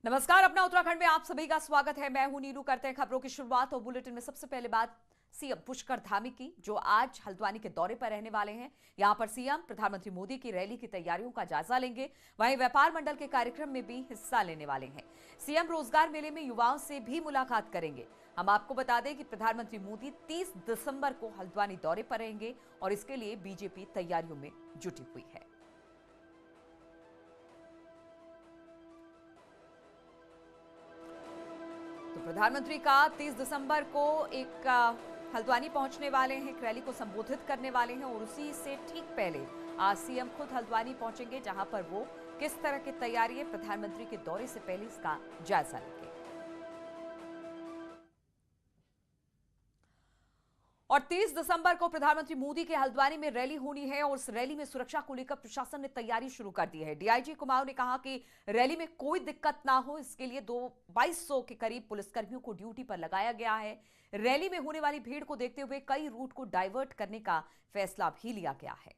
नमस्कार। अपना उत्तराखंड में आप सभी का स्वागत है। मैं हूं नीरू। करते हैं खबरों की शुरुआत और बुलेटिन में सबसे पहले बात सीएम पुष्कर धामी की, जो आज हल्द्वानी के दौरे पर रहने वाले हैं। यहां पर सीएम प्रधानमंत्री मोदी की रैली की तैयारियों का जायजा लेंगे। वहीं व्यापार मंडल के कार्यक्रम में भी हिस्सा लेने वाले हैं। सीएम रोजगार मेले में युवाओं से भी मुलाकात करेंगे। हम आपको बता दें कि प्रधानमंत्री मोदी 30 दिसंबर को हल्द्वानी दौरे पर रहेंगे और इसके लिए बीजेपी तैयारियों में जुटी हुई है। तो प्रधानमंत्री का 30 दिसंबर को एक हल्द्वानी पहुंचने वाले हैं, एक रैली को संबोधित करने वाले हैं और उसी से ठीक पहले आज सीएम खुद हल्द्वानी पहुंचेंगे, जहां पर वो किस तरह की तैयारी है प्रधानमंत्री के दौरे से पहले इसका जायजा लेंगे। और 30 दिसंबर को प्रधानमंत्री मोदी के हल्द्वानी में रैली होनी है और उस रैली में सुरक्षा को लेकर प्रशासन ने तैयारी शुरू कर दी है। डीआईजी कुमाऊं ने कहा कि रैली में कोई दिक्कत ना हो, इसके लिए 2200 के करीब पुलिसकर्मियों को ड्यूटी पर लगाया गया है। रैली में होने वाली भीड़ को देखते हुए कई रूट को डाइवर्ट करने का फैसला भी लिया गया है।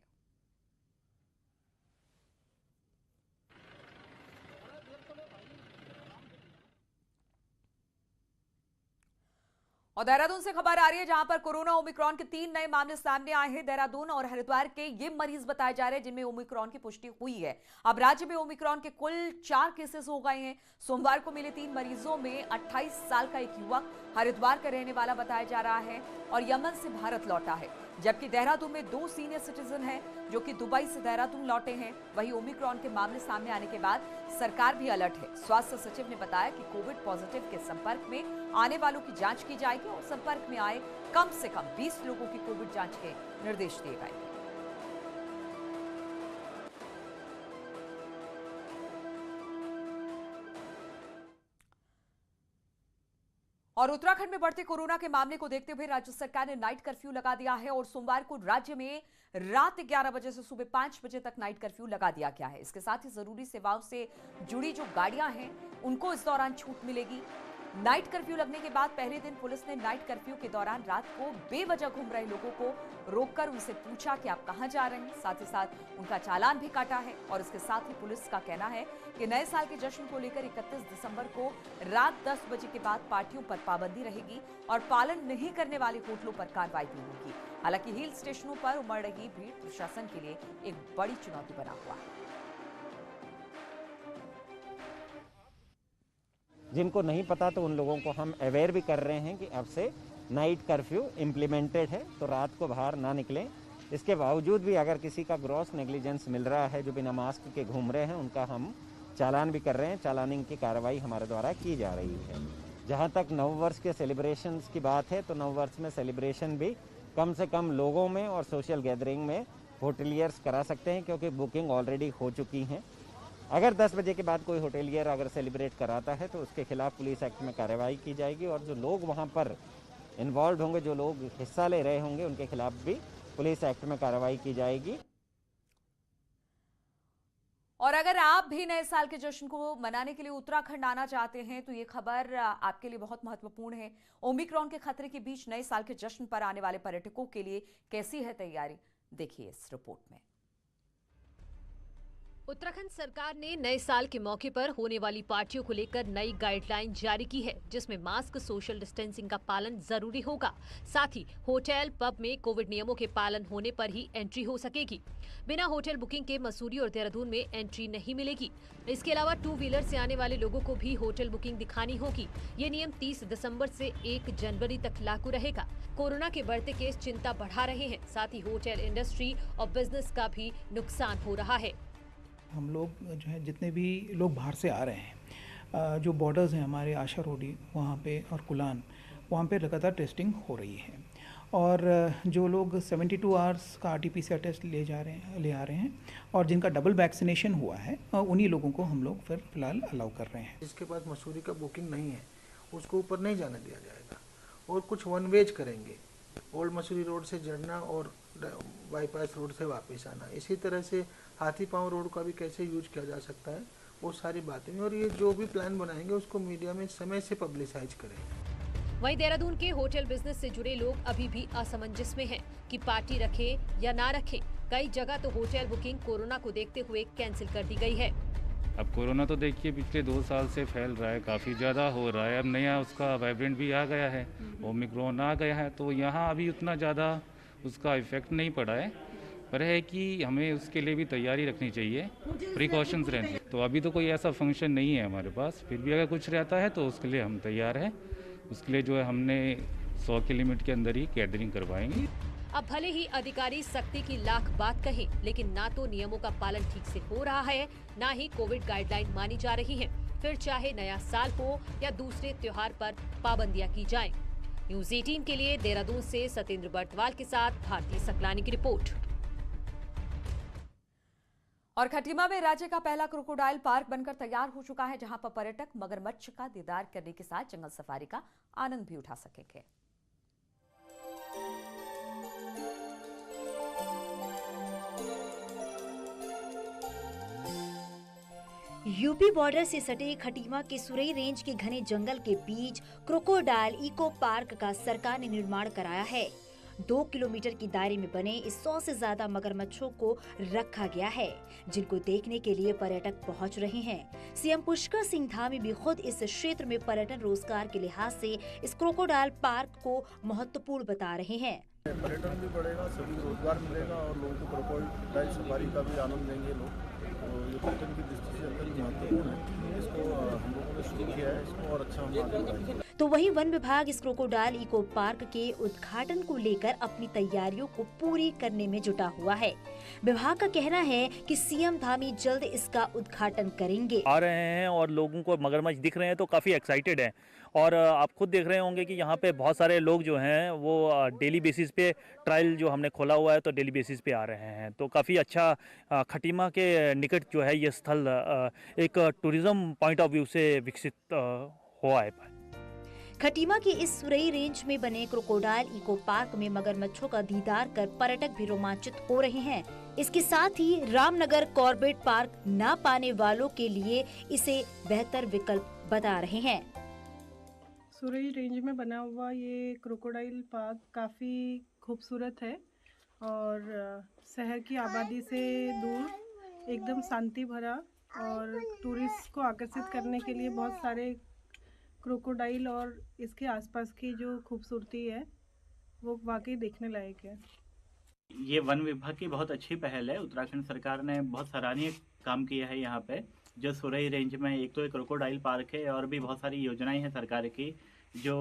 और देहरादून से खबर आ रही है, जहां पर कोरोना ओमिक्रॉन के 3 नए मामले सामने आए हैं। देहरादून और हरिद्वार के ये मरीज बताए जा रहे हैं जिनमें ओमिक्रॉन की पुष्टि हुई है। अब राज्य में ओमिक्रॉन के कुल 4 केसेस हो गए हैं। सोमवार को मिले 3 मरीजों में 28 साल का एक युवक हरिद्वार का रहने वाला बताया जा रहा है और यमन से भारत लौटा है, जबकि देहरादून में 2 सीनियर सिटीजन हैं जो कि दुबई से देहरादून लौटे हैं। वहीं ओमिक्रॉन के मामले सामने आने के बाद सरकार भी अलर्ट है। स्वास्थ्य सचिव ने बताया कि कोविड पॉजिटिव के संपर्क में आने वालों की जांच की जाएगी और संपर्क में आए कम से कम 20 लोगों की कोविड जांच के निर्देश दिए गए। और उत्तराखंड में बढ़ते कोरोना के मामले को देखते हुए राज्य सरकार ने नाइट कर्फ्यू लगा दिया है और सोमवार को राज्य में रात 11 बजे से सुबह 5 बजे तक नाइट कर्फ्यू लगा दिया गया है। इसके साथ ही जरूरी सेवाओं से जुड़ी जो गाड़ियां हैं उनको इस दौरान छूट मिलेगी। नाइट कर्फ्यू लगने के बाद पहले दिन पुलिस ने नाइट कर्फ्यू के दौरान रात को बेवजह घूम रहे लोगों को रोककर उनसे पूछा कि आप कहां जा रहे हैं। साथ ही साथ उनका चालान भी काटा है। और इसके साथ ही पुलिस का कहना है कि नए साल के जश्न को लेकर 31 दिसंबर को रात 10 बजे के बाद पार्टियों पर पाबंदी रहेगी और पालन नहीं करने वाले होटलों पर कार्रवाई भी होगी। हालांकि हिल स्टेशनों पर उमड़ रही भीड़ प्रशासन के लिए एक बड़ी चुनौती बना हुआ है। जिनको नहीं पता तो उन लोगों को हम अवेयर भी कर रहे हैं कि अब से नाइट कर्फ्यू इम्प्लीमेंटेड है, तो रात को बाहर ना निकलें। इसके बावजूद भी अगर किसी का ग्रॉस नेग्लिजेंस मिल रहा है, जो बिना मास्क के घूम रहे हैं, उनका हम चालान भी कर रहे हैं। चालानिंग की कार्रवाई हमारे द्वारा की जा रही है। जहां तक नववर्ष के सेलिब्रेशंस की बात है, तो नववर्ष में सेलिब्रेशन भी कम से कम लोगों में और सोशल गैदरिंग में होटलियर्स करा सकते हैं, क्योंकि बुकिंग ऑलरेडी हो चुकी हैं। अगर 10 बजे के बाद कोई होटेलियर अगर सेलिब्रेट कराता है तो उसके खिलाफ पुलिस एक्ट में कार्रवाई की जाएगी और जो लोग वहां पर इन्वॉल्व होंगे, जो लोग हिस्सा ले रहे होंगे, उनके खिलाफ भी पुलिस एक्ट में कार्रवाई की जाएगी। और अगर आप भी नए साल के जश्न को मनाने के लिए उत्तराखंड आना चाहते हैं तो ये खबर आपके लिए बहुत महत्वपूर्ण है। ओमिक्रॉन के खतरे के बीच नए साल के जश्न पर आने वाले पर्यटकों के लिए कैसी है तैयारी, देखिए इस रिपोर्ट में। उत्तराखंड सरकार ने नए साल के मौके पर होने वाली पार्टियों को लेकर नई गाइडलाइन जारी की है, जिसमें मास्क, सोशल डिस्टेंसिंग का पालन जरूरी होगा। साथ ही होटल, पब में कोविड नियमों के पालन होने पर ही एंट्री हो सकेगी। बिना होटल बुकिंग के मसूरी और देहरादून में एंट्री नहीं मिलेगी। इसके अलावा 2 व्हीलर से आने वाले लोगों को भी होटल बुकिंग दिखानी होगी। ये नियम 30 दिसंबर से 1 जनवरी तक लागू रहेगा। कोरोना के बढ़ते केस चिंता बढ़ा रहे हैं। साथ ही होटल इंडस्ट्री और बिजनेस का भी नुकसान हो रहा है। हम लोग जो है, जितने भी लोग बाहर से आ रहे हैं, जो बॉर्डर्स हैं हमारे आशा रोडी वहाँ पे और कुलान, वहाँ पे लगातार टेस्टिंग हो रही है। और जो लोग 72 आवर्स का RT-PCR टेस्ट ले आ रहे हैं और जिनका डबल वैक्सीनेशन हुआ है, उन्हीं लोगों को हम लोग फिलहाल अलाउ कर रहे हैं। जिसके पास मसूरी का बुकिंग नहीं है उसको ऊपर नहीं जाने दिया जाएगा और कुछ वन वेज करेंगे। ओल्ड मसूरी रोड से जड़ना और बाईपास रोड से वापस आना। इसी तरह से हाथी पांव रोड का भी कैसे यूज किया जा सकता है, वो सारी बातें। और ये जो भी प्लान बनाएंगे उसको मीडिया में समय से पब्लिसाइज करें। वहीं देहरादून के होटल बिजनेस से जुड़े लोग अभी भी असमंजस में हैं कि पार्टी रखें या ना रखें। कई जगह तो होटल बुकिंग कोरोना को देखते हुए कैंसिल कर दी गई है। अब कोरोना तो देखिए पिछले 2 साल से फैल रहा है, काफ़ी ज़्यादा हो रहा है। अब नया उसका वेरिएंट भी आ गया है, ओमिक्रॉन आ गया है, तो यहाँ अभी उतना ज़्यादा उसका इफेक्ट नहीं पड़ा है, पर है कि हमें उसके लिए भी तैयारी रखनी चाहिए, प्रिकॉशंस रहनी चाहिए। तो अभी तो कोई ऐसा फंक्शन नहीं है हमारे पास, फिर भी अगर कुछ रहता है तो उसके लिए हम तैयार हैं। उसके लिए जो है हमने 100 के लिमिट के अंदर ही गैदरिंग करवाएंगे। अब भले ही अधिकारी सख्ती की लाख बात कहें, लेकिन ना तो नियमों का पालन ठीक से हो रहा है, ना ही कोविड गाइडलाइन मानी जा रही है। फिर चाहे नया साल हो या दूसरे त्योहार पर पाबंदियां की जाएं। न्यूज 18 के लिए देहरादून से सतेंद्र बर्तवाल के साथ भारती सकलानी की रिपोर्ट। और खटीमा में राज्य का पहला क्रोकोडाइल पार्क बनकर तैयार हो चुका है, जहां पर पर्यटक मगरमच्छ का दीदार करने के साथ जंगल सफारी का आनंद भी उठा सकेंगे। यूपी बॉर्डर से सटे खटीमा के सुरई रेंज के घने जंगल के बीच क्रोकोडाइल इको पार्क का सरकार ने निर्माण कराया है। 2 किलोमीटर की दायरे में बने इस 100 से ज्यादा मगरमच्छों को रखा गया है, जिनको देखने के लिए पर्यटक पहुंच रहे हैं। सीएम पुष्कर सिंह धामी भी खुद इस क्षेत्र में पर्यटन रोजगार के लिहाज से इस क्रोकोडाइल पार्क को महत्वपूर्ण बता रहे हैं। पर्यटन भी बढ़ेगा, सभी रोजगार मिलेगा और लोगों को क्रोकोडाइल सफारी का भी आनंद लेंगे लोग। तो ये पर्यटन की दृष्टि से अत्यंत महत्वपूर्ण है। इसको हम लोगों ने शुरू किया है, इसको और अच्छा हम आगे बढ़ाएंगे। तो वहीं वन विभाग इस क्रोकोडाइल इको पार्क के उद्घाटन को लेकर अपनी तैयारियों को पूरी करने में जुटा हुआ है। विभाग का कहना है कि सीएम धामी जल्द इसका उद्घाटन करेंगे। आ रहे हैं और लोगों को मगरमच्छ दिख रहे हैं तो काफी एक्साइटेड हैं। और आप खुद देख रहे होंगे कि यहाँ पे बहुत सारे लोग जो हैं वो डेली बेसिस पे ट्रायल जो हमने खोला हुआ है तो डेली बेसिस पे आ रहे हैं। तो काफ़ी अच्छा खटीमा के निकट जो है ये स्थल एक टूरिज्म पॉइंट ऑफ व्यू से विकसित हुआ है। खटीमा के इस सुरई रेंज में बने क्रोकोडाइल इको पार्क में मगरमच्छों का दीदार कर पर्यटक भी रोमांचित हो रहे हैं। इसके साथ ही रामनगर कॉर्बेट पार्क न पाने वालों के लिए इसे बेहतर विकल्प बता रहे हैं। सुरई रेंज में बना हुआ ये क्रोकोडाइल पार्क काफ़ी खूबसूरत है और शहर की आबादी से दूर एकदम शांति भरा, और टूरिस्ट को आकर्षित करने के लिए बहुत सारे क्रोकोडाइल और इसके आसपास की जो खूबसूरती है वो वाकई देखने लायक है। ये वन विभाग की बहुत अच्छी पहल है। उत्तराखंड सरकार ने बहुत सराहनीय काम किया है यहाँ पे। जो सुरई रेंज में एक तो एक क्रोकोडाइल पार्क है और भी बहुत सारी योजनाएं हैं सरकार की जो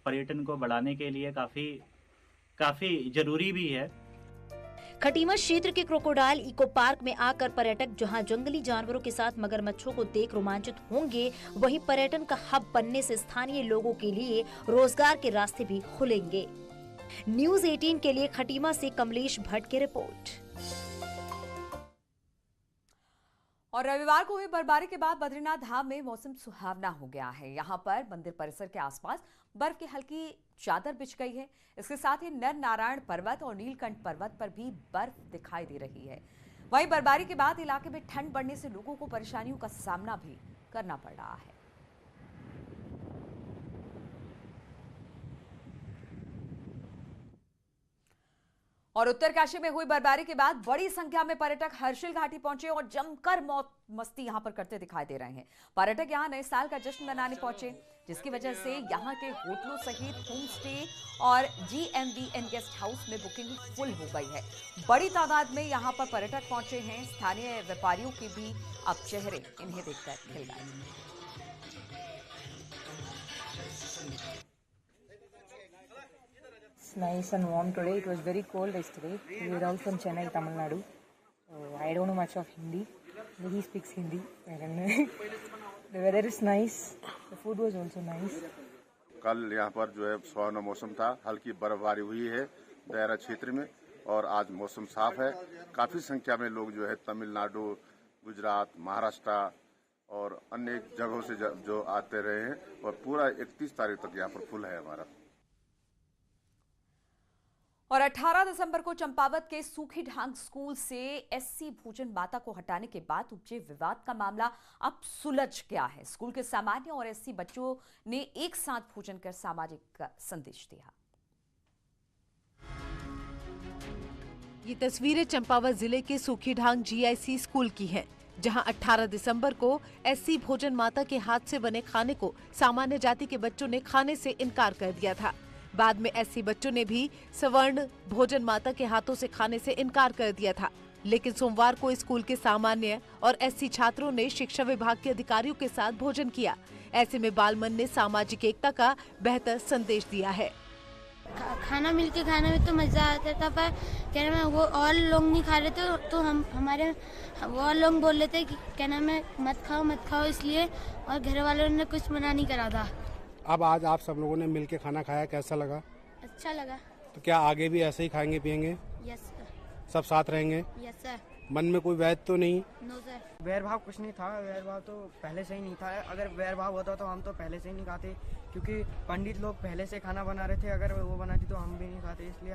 पर्यटन को बढ़ाने के लिए काफी जरूरी भी है। खटीमा क्षेत्र के क्रोकोडाइल इको पार्क में आकर पर्यटक जहां जंगली जानवरों के साथ मगरमच्छों को देख रोमांचित होंगे, वहीं पर्यटन का हब बनने से स्थानीय लोगों के लिए रोजगार के रास्ते भी खुलेंगे। न्यूज 18 के लिए खटीमा से कमलेश भट्ट की रिपोर्ट। और रविवार को हुई बर्फबारी के बाद बद्रीनाथ धाम में मौसम सुहावना हो गया है। यहाँ पर मंदिर परिसर के आसपास बर्फ की हल्की चादर बिछ गई है। इसके साथ ही नर नारायण पर्वत और नीलकंठ पर्वत पर भी बर्फ दिखाई दे रही है। वहीं बर्फबारी के बाद इलाके में ठंड बढ़ने से लोगों को परेशानियों का सामना भी करना पड़ रहा है। और उत्तरकाशी में हुई बर्फबारी के बाद बड़ी संख्या में पर्यटक हर्षिल घाटी पहुंचे और जमकर मौज मस्ती यहां पर करते दिखाई दे रहे हैं। पर्यटक यहां नए साल का जश्न मनाने पहुंचे, जिसकी वजह से यहां के होटलों सहित होम स्टे और GMVN गेस्ट हाउस में बुकिंग फुल हो गई है। बड़ी तादाद में यहां पर पर्यटक पहुंचे हैं। स्थानीय व्यापारियों के भी अब चेहरे इन्हें देखकर खिल गए। Nice and warm today. It was very cold yesterday. We are all from Chennai, Tamil Nadu. I don't know much of Hindi. He speaks Hindi. I don't know. The weather is nice. The food was also nice. कल यहाँ पर जो है सुहावना मौसम था। हल्की बर्फबारी हुई है दायरा क्षेत्र में और आज मौसम साफ है। काफी संख्या में लोग जो है तमिलनाडु, गुजरात, महाराष्ट्र और अन्य जगहों से जो आते रहे हैं और पूरा 31 तारीख तक यहाँ पर फुल है हमारा। और 18 दिसंबर को चंपावत के सूखी ढांग स्कूल से SC भोजन माता को हटाने के बाद उपजे विवाद का मामला अब सुलझ गया है। स्कूल के सामान्य और SC बच्चों ने एक साथ भोजन कर सामाजिक संदेश दिया। ये तस्वीरें चंपावत जिले के सूखी ढांग GIC स्कूल की हैं। जहां 18 दिसंबर को एससी भोजन माता के हाथ से बने खाने को सामान्य जाति के बच्चों ने खाने से इनकार कर दिया था। बाद में एससी बच्चों ने भी सवर्ण भोजन माता के हाथों से खाने से इनकार कर दिया था, लेकिन सोमवार को स्कूल के सामान्य और एससी छात्रों ने शिक्षा विभाग के अधिकारियों के साथ भोजन किया। ऐसे में बालमन ने सामाजिक एकता का बेहतर संदेश दिया है। खाना मिलके खाने में तो मजा आता था, पर क्या नाम है वो और लोग नहीं खा रहे थे, तो हमारे वो और लोग बोल रहे थे कि क्या नाम है मत खाओ इसलिए, और घर वालों ने कुछ मना नहीं करा था। अब आज आप सब लोगों ने मिलके खाना खाया, कैसा लगा? अच्छा लगा। तो क्या आगे भी ऐसे ही खाएंगे पियेंगे? Yes sir. सब साथ रहेंगे? Yes sir. मन में कोई वैर तो नहीं? No sir. वैरभाव कुछ नहीं था, वैरभाव तो पहले से ही नहीं था। अगर वैरभाव होता तो हम तो पहले से ही नहीं खाते, क्योंकि पंडित लोग पहले से खाना बना रहे थे। अगर वो बनाती तो हम भी नहीं खाते, इसलिए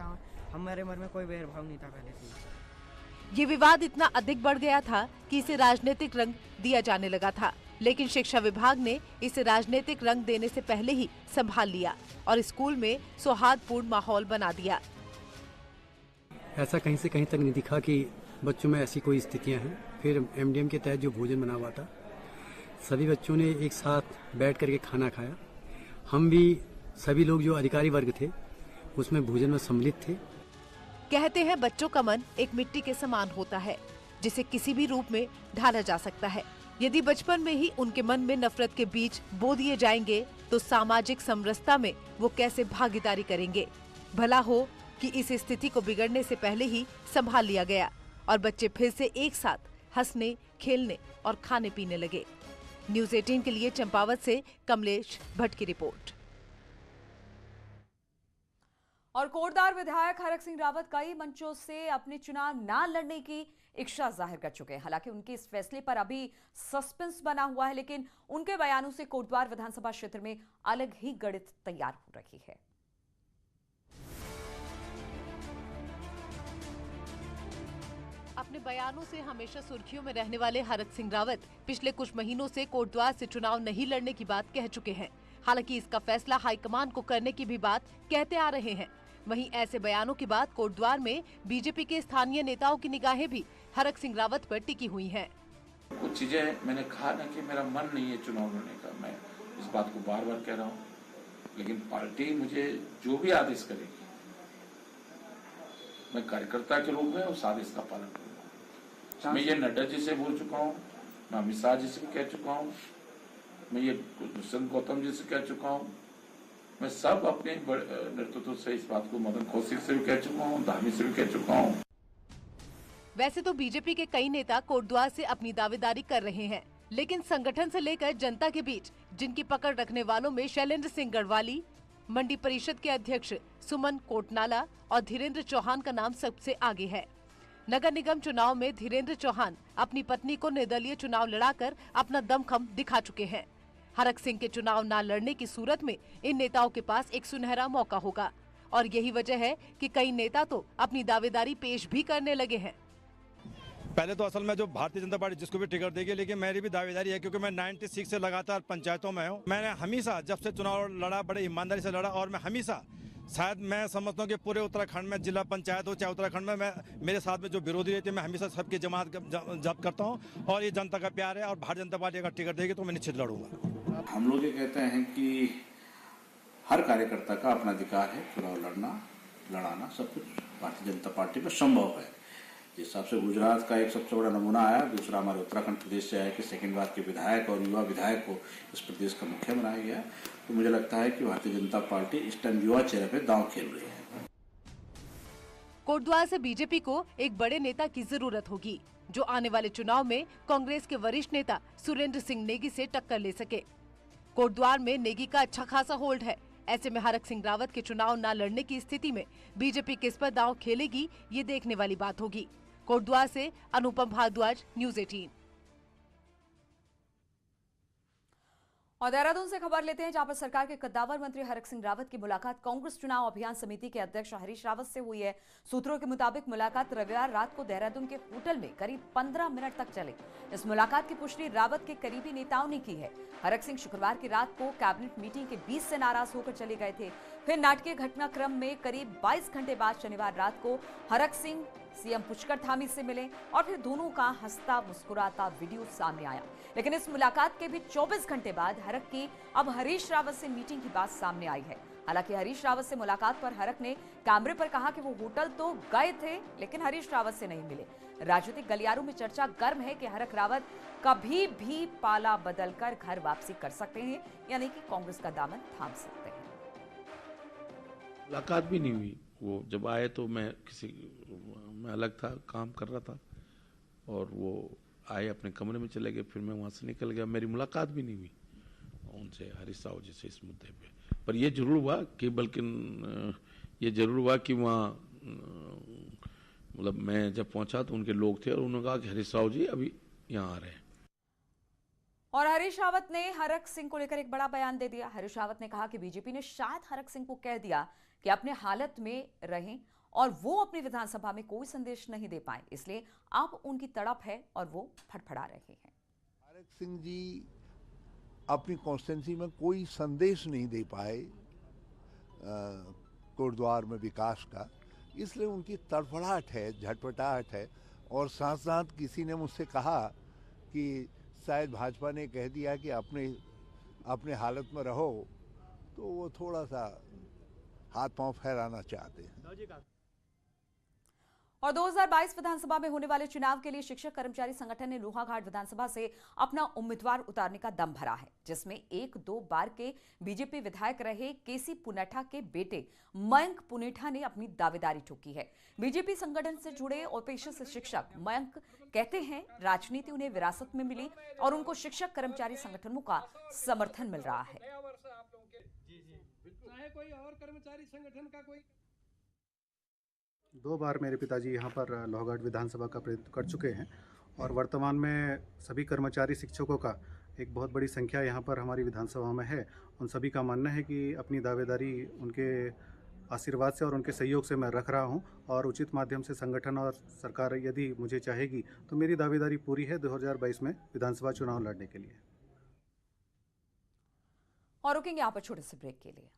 हमारे मन में कोई वैरभाव नहीं था पहले से। ये विवाद इतना अधिक बढ़ गया था कि इसे राजनीतिक रंग दिया जाने लगा था, लेकिन शिक्षा विभाग ने इसे राजनीतिक रंग देने से पहले ही संभाल लिया और स्कूल में सौहार्दपूर्ण माहौल बना दिया। ऐसा कहीं से कहीं तक नहीं दिखा कि बच्चों में ऐसी कोई स्थितियां हैं। फिर एमडीएम के तहत जो भोजन बना हुआ था, सभी बच्चों ने एक साथ बैठ करके खाना खाया। हम भी सभी लोग जो अधिकारी वर्ग थे उसमें भोजन में सम्मिलित थे। कहते हैं बच्चों का मन एक मिट्टी के समान होता है, जिसे किसी भी रूप में ढाला जा सकता है। यदि बचपन में ही उनके मन में नफरत के बीज बो दिए जाएंगे तो सामाजिक समरसता में वो कैसे भागीदारी करेंगे। भला हो कि इस स्थिति को बिगड़ने से पहले ही संभाल लिया गया और बच्चे फिर से एक साथ हंसने, खेलने और खाने पीने लगे। न्यूज़ 18 के लिए चंपावत से कमलेश भट्ट की रिपोर्ट। और कोटद्वार विधायक हरक सिंह रावत कई मंचों से अपने चुनाव न लड़ने की इच्छा जाहिर कर चुके हैं। हालांकि उनके इस फैसले पर अभी सस्पेंस बना हुआ है, लेकिन उनके बयानों से कोटद्वार विधानसभा क्षेत्र में अलग ही गणित तैयार हो रही है। अपने बयानों से हमेशा सुर्खियों में रहने वाले हरक सिंह रावत पिछले कुछ महीनों से कोटद्वार से चुनाव नहीं लड़ने की बात कह चुके हैं। हालांकि इसका फैसला हाईकमान को करने की भी बात कहते आ रहे हैं। वहीं ऐसे बयानों के बाद कोटद्वार में बीजेपी के स्थानीय नेताओं की निगाहें भी हरक सिंह रावत पर टिकी हुई हैं। कुछ चीजें मैंने कहा ना कि मेरा मन नहीं है चुनाव लड़ने का, मैं इस बात को बार बार कह रहा हूँ, लेकिन पार्टी मुझे जो भी आदेश करेगी मैं कार्यकर्ता के रूप में उस आदेश का पालन करूंगा। मैं ये नड्डा जी से बोल चुका हूँ, मैं अमित शाह जी से भी कह चुका हूँ, मैं ये दुष्यंत गौतम जी से कह चुका हूँ, मैं सब अपने नेतृत्व से इस बात को मदन कौशिक से भी कह चुका हूँ, धामी से भी कह चुका हूँ। वैसे तो बीजेपी के कई नेता कोटद्वार से अपनी दावेदारी कर रहे हैं, लेकिन संगठन से लेकर जनता के बीच जिनकी पकड़ रखने वालों में शैलेंद्र सिंह गढ़वाली, मंडी परिषद के अध्यक्ष सुमन कोटनाला और धीरेन्द्र चौहान का नाम सबसे आगे है। नगर निगम चुनाव में धीरेन्द्र चौहान अपनी पत्नी को निर्दलीय चुनाव लड़ाकर अपना दमखम दिखा चुके हैं। हरक सिंह के चुनाव न लड़ने की सूरत में इन नेताओं के पास एक सुनहरा मौका होगा और यही वजह है कि कई नेता तो अपनी दावेदारी पेश भी करने लगे हैं। पहले तो असल में जो भारतीय जनता पार्टी जिसको भी टिकट देगी, लेकिन मेरी भी दावेदारी है क्योंकि मैं 96 से लगातार पंचायतों में हूँ। मैंने हमेशा जब से चुनाव लड़ा बड़े ईमानदारी से लड़ा और मैं हमेशा शायद मैं समझता हूँ कि पूरे उत्तराखंड में जिला पंचायत हो चाहे उत्तराखंड में मैं मेरे साथ में जो विरोधी रहते हैं मैं हमेशा सबकी जमात जब्त करता हूँ और ये जनता का प्यार है और भारतीय जनता पार्टी अगर टिकट देगी तो मैं निश्चित लड़ूंगा। हम लोग ये कहते हैं कि हर कार्यकर्ता का अपना अधिकार है, चुनाव लड़ाना सब कुछ भारतीय जनता पार्टी में संभव है। जिस हिसाब से गुजरात का एक सबसे बड़ा नमूना आया, दूसरा हमारे उत्तराखंड प्रदेश से आया कि सेकंड बार के विधायक और युवा विधायक को इस प्रदेश का मुखिया बनाया गया, तो मुझे लगता है कि भारतीय जनता पार्टी इस टाइम युवा चेहरे पे दांव खेल रही है। कोटद्वार से बीजेपी को एक बड़े नेता की जरूरत होगी जो आने वाले चुनाव में कांग्रेस के वरिष्ठ नेता सुरेंद्र सिंह नेगी से टक्कर ले सके। कोटद्वार में नेगी का अच्छा खासा होल्ड है। ऐसे में हरक सिंह रावत के चुनाव न लड़ने की स्थिति में बीजेपी किस पर दांव खेलेगी, ये देखने वाली बात होगी। कोटद्वार से अनुपम भारद्वाज, न्यूज़ 18। और देहरादून से खबर लेते हैं, जहां पर सरकार के कद्दावर मंत्री हरक सिंह रावत की मुलाकात कांग्रेस चुनाव अभियान समिति के अध्यक्ष हरीश रावत से हुई है। सूत्रों के मुताबिक मुलाकात रविवार रात को देहरादून के होटल में करीब 15 मिनट तक चली। इस मुलाकात की पुष्टि रावत के करीबी नेताओं ने की है। हरक सिंह शुक्रवार की रात को कैबिनेट मीटिंग के बीच से नाराज होकर चले गए थे। फिर नाटकीय घटनाक्रम में करीब 22 घंटे बाद शनिवार रात को हरक सिंह सीएम पुष्कर धामी से मिले और फिर दोनों का हंसता मुस्कुराता वीडियो सामने आया। लेकिन इस मुलाकात के भी 24 घंटे बाद हरक की अब हरीश रावत से मीटिंग की बात सामने आई है। हालांकि हरीश रावत से मुलाकात पर हरक ने कैमरे पर कहा कि वो होटल तो गए थे लेकिन हरीश रावत से नहीं मिले। राजनीतिक गलियारों में चर्चा गर्म है कि हरक रावत कभी भी पाला बदलकर घर वापसी कर सकते हैं, यानी कि कांग्रेस का दामन थाम सकते हैं। मुलाकात भी नहीं हुई। वो जब आए तो मैं अलग था, काम कर रहा था, और वो आए अपने कमरे में चले गए, फिर मैं वहाँ से निकल गया। मेरी मुलाकात भी नहीं हुई उनसे, हरीश रावत जी से इस मुद्दे पे। पर ये जरूर हुआ कि वहाँ मतलब मैं जब पहुंचा तो उनके लोग थे और उन्होंने कहा कि हरीश रावत जी अभी यहाँ आ रहे हैं। और हरीश रावत ने हरक सिंह को लेकर एक बड़ा बयान दे दिया। हरीश रावत ने कहा कि बीजेपी ने शायद हरक सिंह को कह दिया कि अपने हालत में रहें और वो अपनी विधानसभा में कोई संदेश नहीं दे पाए, इसलिए अब उनकी तड़प है और वो फड़फड़ा रहे हैं। हरक सिंह जी अपनी कॉन्स्टिट्यूंसी में कोई संदेश नहीं दे पाए कोटद्वार में विकास का, इसलिए उनकी तड़फड़ाहट है, झटपटाहट है। और साथ साथ किसी ने मुझसे कहा कि शायद भाजपा ने कह दिया कि अपने हालत में रहो, तो वो थोड़ा सा हाथ पांव फैलाना चाहते हैं। और 2022 विधानसभा में होने वाले चुनाव के लिए शिक्षक कर्मचारी संगठन ने लोहाघाट विधानसभा से अपना उम्मीदवार उतारने का दम भरा है, जिसमें 1-2 बार के बीजेपी विधायक रहे केसी पुनेठा के बेटे मयंक पुनेठा ने अपनी दावेदारी ठोकी है। बीजेपी संगठन से जुड़े और पेशे से शिक्षक मयंक कहते हैं राजनीति उन्हें विरासत में मिली और उनको शिक्षक कर्मचारी संगठनों का समर्थन मिल रहा है। कोई और कर्मचारी संगठन का कोई 2 बार मेरे पिताजी यहाँ पर लोहाघाट विधानसभा का प्रतिनिधित्व कर चुके हैं और वर्तमान में सभी कर्मचारी शिक्षकों का एक बहुत बड़ी संख्या यहाँ पर हमारी विधानसभा में है। उन सभी का मानना है कि अपनी दावेदारी उनके आशीर्वाद से और उनके सहयोग से मैं रख रहा हूँ और उचित माध्यम से संगठन और सरकार यदि मुझे चाहेगी तो मेरी दावेदारी पूरी है 2022 में विधानसभा चुनाव लड़ने के लिए। और रुकेंगे यहाँ पर छोटे से ब्रेक के लिए।